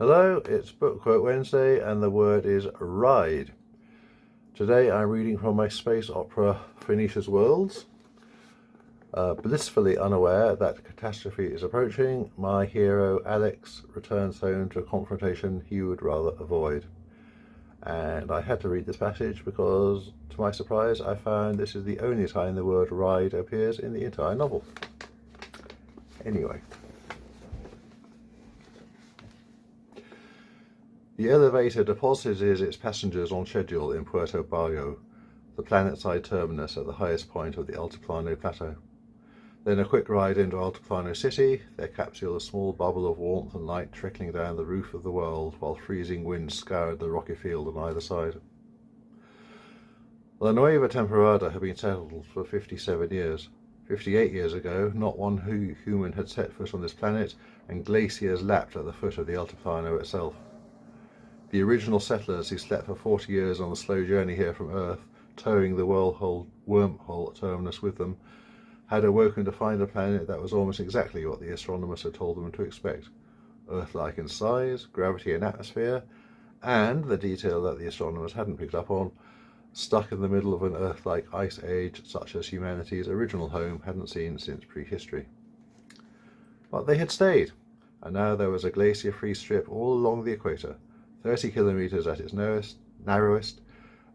Hello, it's Book Quote Wednesday and the word is ride. Today I'm reading from my space opera Phoenicia's Worlds. Blissfully unaware that catastrophe is approaching, my hero Alex returns home to a confrontation he would rather avoid. And I had to read this passage because, to my surprise, I found this is the only time the word ride appears in the entire novel. Anyway. The elevator deposited its passengers on schedule in Puerto Barrio, the planet-side terminus at the highest point of the Altiplano Plateau. Then a quick ride into Altiplano City, their capsule a small bubble of warmth and light trickling down the roof of the world while freezing winds scoured the rocky field on either side. La Nueva Temporada had been settled for 57 years. 58 years ago, not one human had set foot on this planet, and glaciers lapped at the foot of the Altiplano itself. The original settlers who slept for 40 years on the slow journey here from Earth, towing the wormhole terminus with them, had awoken to find a planet that was almost exactly what the astronomers had told them to expect. Earth-like in size, gravity and atmosphere, and, the detail that the astronomers hadn't picked up on, stuck in the middle of an Earth-like ice age such as humanity's original home hadn't seen since prehistory. But they had stayed, and now there was a glacier-free strip all along the equator, 30 kilometers at its narrowest,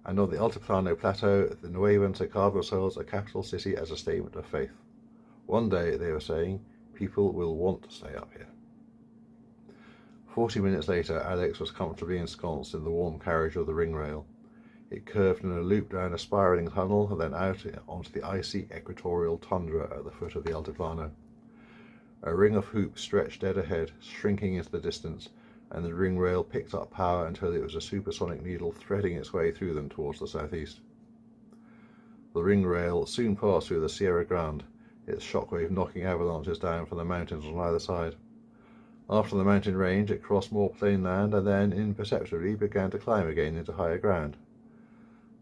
and on the Altiplano Plateau, the Nuevans had carved themselves a capital city as a statement of faith. One day, they were saying, people will want to stay up here. 40 minutes later, Alex was comfortably ensconced in the warm carriage of the ring rail. It curved in a loop down a spiralling tunnel, and then out onto the icy equatorial tundra at the foot of the Altiplano. A ring of hoops stretched dead ahead, shrinking into the distance, and the ring rail picked up power until it was a supersonic needle threading its way through them towards the southeast. The ring rail soon passed through the Sierra Grande, its shockwave knocking avalanches down from the mountains on either side. After the mountain range, it crossed more plain land and then imperceptibly began to climb again into higher ground.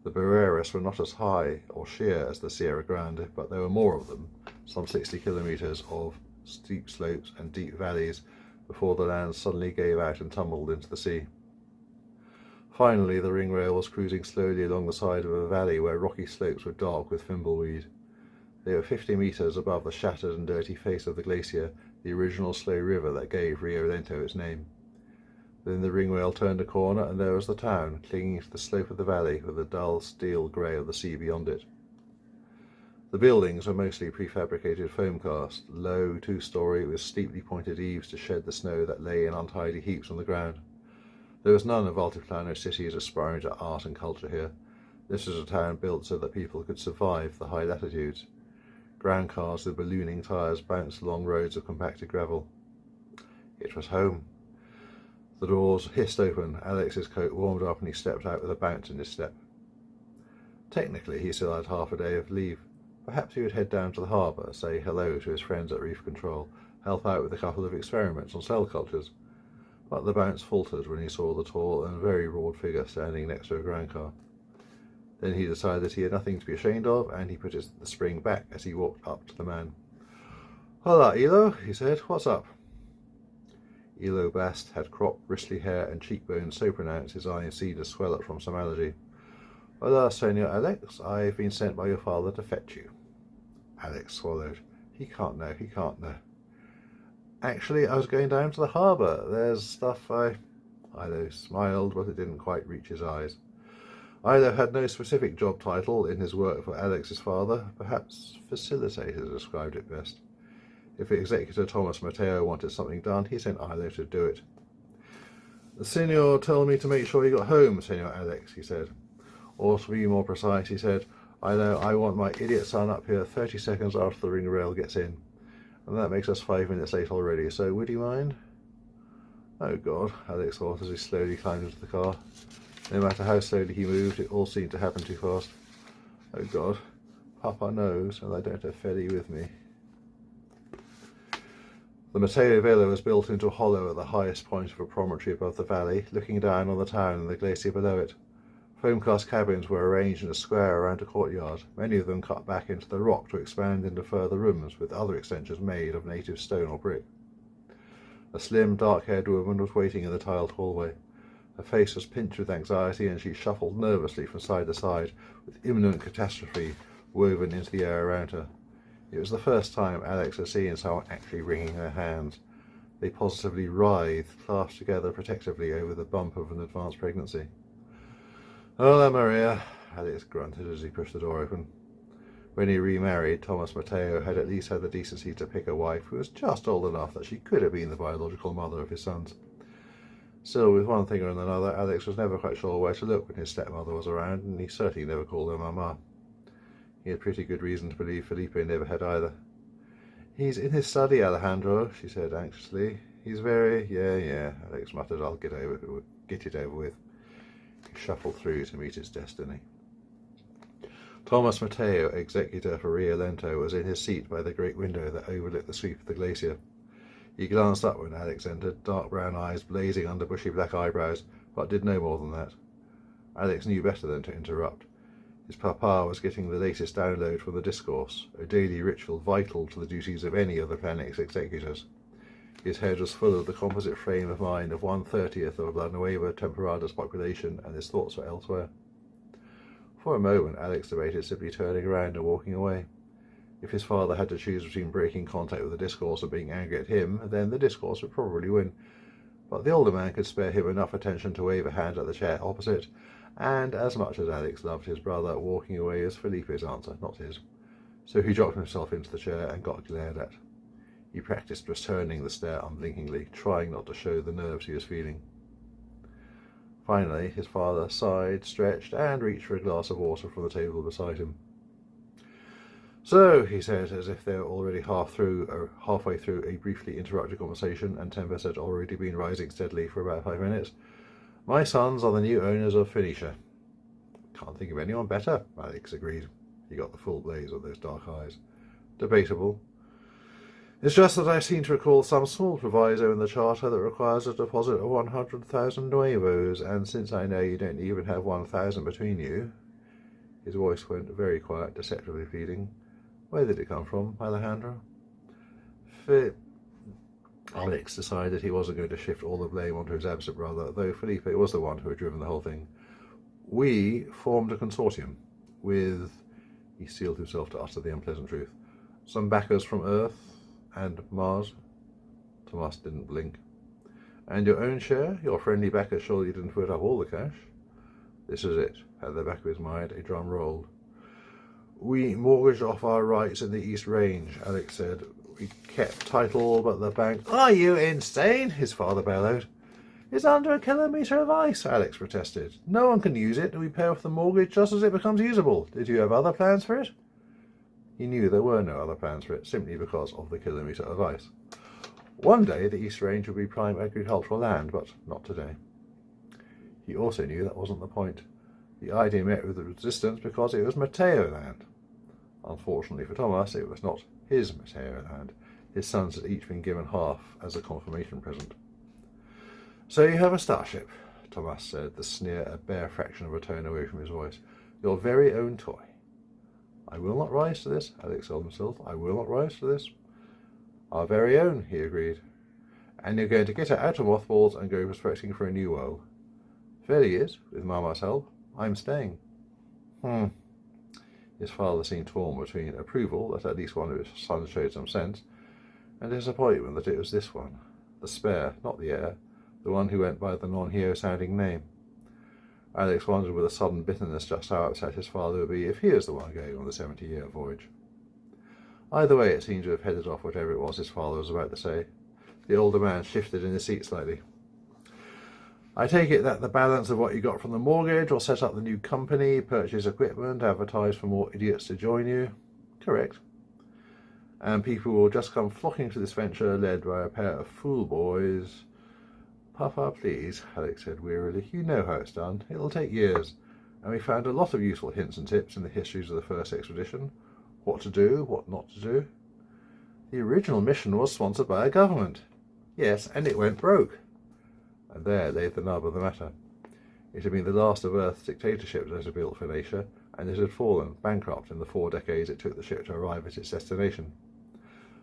The Barreras were not as high or sheer as the Sierra Grande, but there were more of them, some 60 kilometers of steep slopes and deep valleys, before the land suddenly gave out and tumbled into the sea. Finally, the ring rail was cruising slowly along the side of a valley where rocky slopes were dark with thimbleweed. They were 50 meters above the shattered and dirty face of the glacier, the original slow river that gave Rio Lento its name. Then the ring rail turned a corner, and there was the town, clinging to the slope of the valley with the dull steel grey of the sea beyond it. The buildings were mostly prefabricated foam cast, low, two-storey, with steeply pointed eaves to shed the snow that lay in untidy heaps on the ground. There was none of Altiplano City's aspiring to art and culture here. This was a town built so that people could survive the high latitudes. Ground cars with ballooning tyres bounced along roads of compacted gravel. It was home. The doors hissed open, Alex's coat warmed up, and he stepped out with a bounce in his step. Technically, he still had half a day of leave. Perhaps he would head down to the harbour, say hello to his friends at Reef Control, help out with a couple of experiments on cell cultures. But the bounce faltered when he saw the tall and very broad figure standing next to a ground car. Then he decided he had nothing to be ashamed of, and he put the spring back as he walked up to the man. "Hola, Elo," he said. "What's up?" Elo Bast had cropped, bristly hair and cheekbones so pronounced his eyes seemed to swell up from some allergy. "Hola, Senor Alex. I've been sent by your father to fetch you." Alex swallowed. He can't know. "Actually, I was going down to the harbour. There's stuff Ilo smiled, but it didn't quite reach his eyes. Ilo had no specific job title in his work for Alex's father. Perhaps facilitator described it best. If Executor Thomas Mateo wanted something done, he sent Ilo to do it. "The Senor told me to make sure you got home, Senor Alex," he said. "Or to be more precise," he said, I want my idiot son up here 30 seconds after the ring rail gets in. And that makes us 5 minutes late already, so would you mind?" "Oh God," Alex thought as he slowly climbed into the car. No matter how slowly he moved, it all seemed to happen too fast. "Oh God, Papa knows, and I don't have Freddy with me." The Mateo Villa was built into a hollow at the highest point of a promontory above the valley, looking down on the town and the glacier below it. Foam-cast cabins were arranged in a square around a courtyard, many of them cut back into the rock to expand into further rooms, with other extensions made of native stone or brick. A slim, dark-haired woman was waiting in the tiled hallway. Her face was pinched with anxiety, and she shuffled nervously from side to side, with imminent catastrophe woven into the air around her. It was the first time Alex had seen someone actually wringing her hands. They positively writhed, clasped together protectively over the bump of an advanced pregnancy. "Hola, Maria," Alex grunted as he pushed the door open. When he remarried, Thomas Mateo had at least had the decency to pick a wife who was just old enough that she could have been the biological mother of his sons. Still, with one thing or another, Alex was never quite sure where to look when his stepmother was around, and he certainly never called her Mama. He had pretty good reason to believe Felipe never had either. "He's in his study, Alejandro," she said anxiously. "He's very—" Yeah, Alex muttered. "I'll get it over with." He shuffled through to meet his destiny. Thomas Mateo, executor for Rio Lento, was in his seat by the great window that overlooked the sweep of the glacier. He glanced up when Alex entered, dark brown eyes blazing under bushy black eyebrows, but did no more than that. Alex knew better than to interrupt. His papa was getting the latest download from the discourse, a daily ritual vital to the duties of any of the planet's executors. His head was full of the composite frame of mind of 1/30th of La Nueva Temporada's population, and his thoughts were elsewhere. For a moment, Alex debated simply turning around and walking away. If his father had to choose between breaking contact with the discourse and being angry at him, then the discourse would probably win. But the older man could spare him enough attention to wave a hand at the chair opposite, and as much as Alex loved his brother, walking away was Felipe's answer, not his. So he dropped himself into the chair and got glared at. He practiced returning the stare unblinkingly, trying not to show the nerves he was feeling. Finally, his father sighed, stretched, and reached for a glass of water from the table beside him. "So," he said, as if they were already halfway through a briefly interrupted conversation, and tempers had already been rising steadily for about 5 minutes, "my sons are the new owners of Phoenicia." "Can't think of anyone better," Alex agreed. He got the full blaze of those dark eyes. "Debatable. It's just that I seem to recall some small proviso in the charter that requires a deposit of 100,000 nuevos, and since I know you don't even have 1,000 between you—" His voice went very quiet, deceptively pleading. "Where did it come from, Alejandro?" Alex decided he wasn't going to shift all the blame onto his absent brother, though Felipe was the one who had driven the whole thing. "We formed a consortium with—" He steeled himself to utter the unpleasant truth. "Some backers from Earth and Mars." Tomas didn't blink. "And your own share? Your friendly backers surely didn't put up all the cash." This is it. At the back of his mind, a drum rolled. "We mortgaged off our rights in the East Range," Alex said. "We kept title, but the bank—" "Are you insane?" his father bellowed. "It's under a kilometre of ice," Alex protested. "No one can use it, and we pay off the mortgage just as it becomes usable. Did you have other plans for it?" He knew there were no other plans for it, simply because of the kilometre of ice. One day the East Range would be prime agricultural land, but not today. He also knew that wasn't the point. The idea met with resistance because it was Mateo land. Unfortunately for Thomas, it was not his Mateo land. His sons had each been given half as a confirmation present. "So you have a starship," Thomas said, the sneer a bare fraction of a tone away from his voice. "Your very own toy." "I will not rise to this," Alex told himself. "I will not rise to this." "Our very own," he agreed. "And you're going to get it out of mothballs and go prospecting for a new world." "Fairly is, with Mama's help. I'm staying." His father seemed torn between approval that at least one of his sons showed some sense, and disappointment that it was this one, the spare, not the heir, the one who went by the non-hero sounding name. Alex wondered with a sudden bitterness just how upset his father would be if he was the one going on the 70-year voyage. Either way, it seemed to have headed off whatever it was his father was about to say. The older man shifted in his seat slightly. "I take it that the balance of what you got from the mortgage will set up the new company, purchase equipment, advertise for more idiots to join you." "Correct." "And people will just come flocking to this venture, led by a pair of fool boys—" "Papa, please," Alex said wearily. "You know how it's done. It'll take years. And we found a lot of useful hints and tips in the histories of the first expedition. What to do, what not to do. The original mission was sponsored by a government. Yes, and it went broke." And there lay the nub of the matter. It had been the last of Earth's dictatorships that had built Phoenicia, and it had fallen bankrupt in the 4 decades it took the ship to arrive at its destination.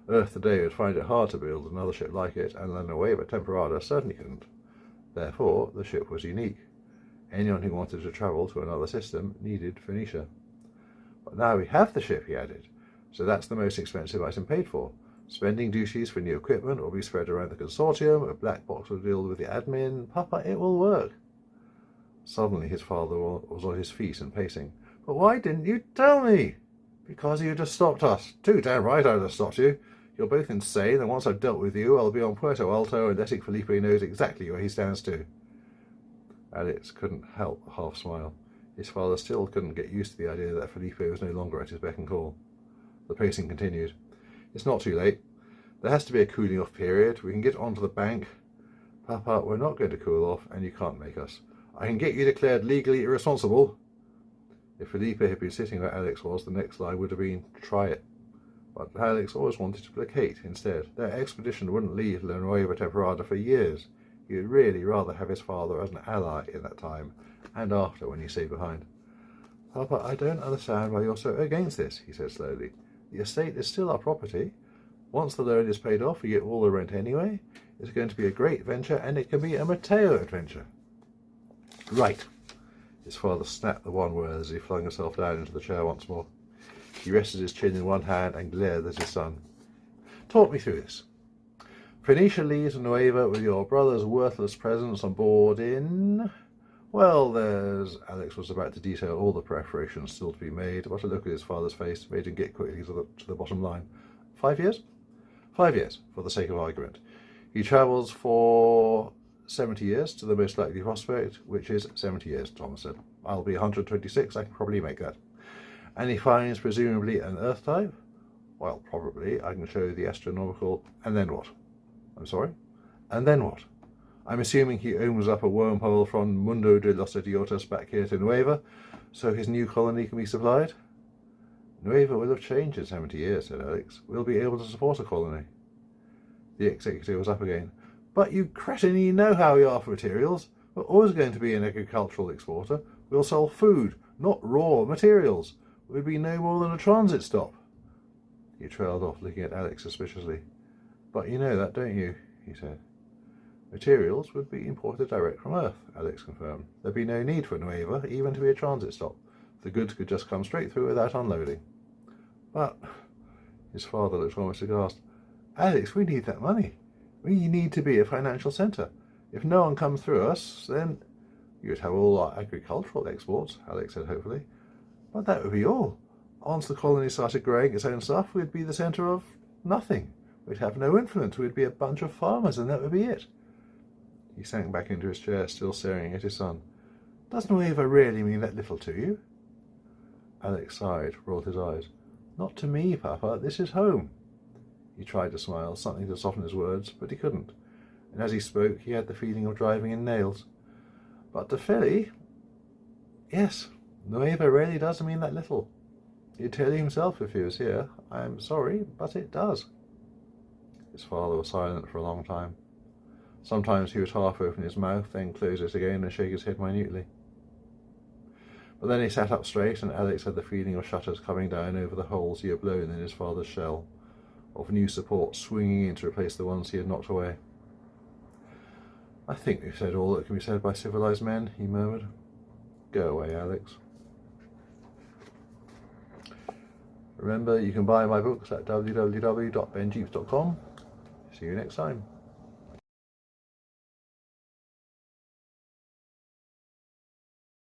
Earth today would find it hard to build another ship like it, and La Nueva Temporada certainly couldn't. Therefore, the ship was unique. Anyone who wanted to travel to another system needed Phoenicia. But now we have the ship, he added, so that's the most expensive item paid for. Spending duties for new equipment will be spread around the consortium, a black box will deal with the admin. Papa, it will work. Suddenly his father was on his feet and pacing. But why didn't you tell me? Because you just stopped us. Too damn right I'd have stopped you. You're both insane, and once I've dealt with you, I'll be on Puerto Alto and letting Felipe knows exactly where he stands too. Alex couldn't help a half smile. His father still couldn't get used to the idea that Felipe was no longer at his beck and call. The pacing continued. It's not too late. There has to be a cooling off period. We can get onto the bank. Papa, we're not going to cool off, and you can't make us. I can get you declared legally irresponsible. If Felipe had been sitting where Alex was, the next line would have been, try it. But Alex always wanted to placate instead. Their expedition wouldn't leave La Nueva Temporada for years. He would really rather have his father as an ally in that time, and after when he stayed behind. Papa, I don't understand why you're so against this, he said slowly. The estate is still our property. Once the loan is paid off, we get all the rent anyway. It's going to be a great venture, and it can be a Mateo adventure. Right. His father snapped the one word as he flung himself down into the chair once more. He rested his chin in one hand and glared at his son. Talk me through this. Phoenicia leaves Nueva with your brother's worthless presents on board in... Well, Alex was about to detail all the preparations still to be made, but a look at his father's face made him get quickly to the bottom line. 5 years? 5 years, for the sake of argument. He travels for 70 years to the most likely prospect, which is 70 years, Thomas said. I'll be 126, I can probably make that. And he finds presumably an Earth type? Well, probably. I can show the astronomical... And then what? I'm sorry? And then what? I'm assuming he opens up a wormhole from Mundo de los Idiotas back here to Nueva, so his new colony can be supplied? Nueva will have changed in 70 years, said Alex. We'll be able to support a colony. The executive was up again. But you cretin, you know how we are for materials. We're always going to be an agricultural exporter. We'll sell food, not raw materials. We'd be no more than a transit stop. He trailed off, looking at Alex suspiciously. But you know that, don't you? He said. Materials would be imported direct from Earth, Alex confirmed. There'd be no need for Nueva even to be a transit stop. The goods could just come straight through without unloading. But, his father looked almost aghast. Alex, we need that money. We need to be a financial centre. If no one comes through us, then you'd have all our agricultural exports, Alex said hopefully. But that would be all. Once the colony started growing its own stuff, we'd be the centre of nothing. We'd have no influence. We'd be a bunch of farmers, and that would be it. He sank back into his chair, still staring at his son. Does Nueva really mean that little to you? Alex sighed, rolled his eyes. Not to me, Papa. This is home. He tried to smile, something to soften his words, but he couldn't. And as he spoke, he had the feeling of driving in nails. But to Philly, yes, Nueva really does mean that little. He'd tell you himself if he was here. I'm sorry, but it does. His father was silent for a long time. Sometimes he would half open his mouth, then close it again and shake his head minutely. But then he sat up straight, and Alex had the feeling of shutters coming down over the holes he had blown in his father's shell, of new support swinging in to replace the ones he had knocked away. I think we've said all that can be said by civilized men, he murmured. Go away, Alex. Remember, you can buy my books at www.benjeeps.com. See you next time.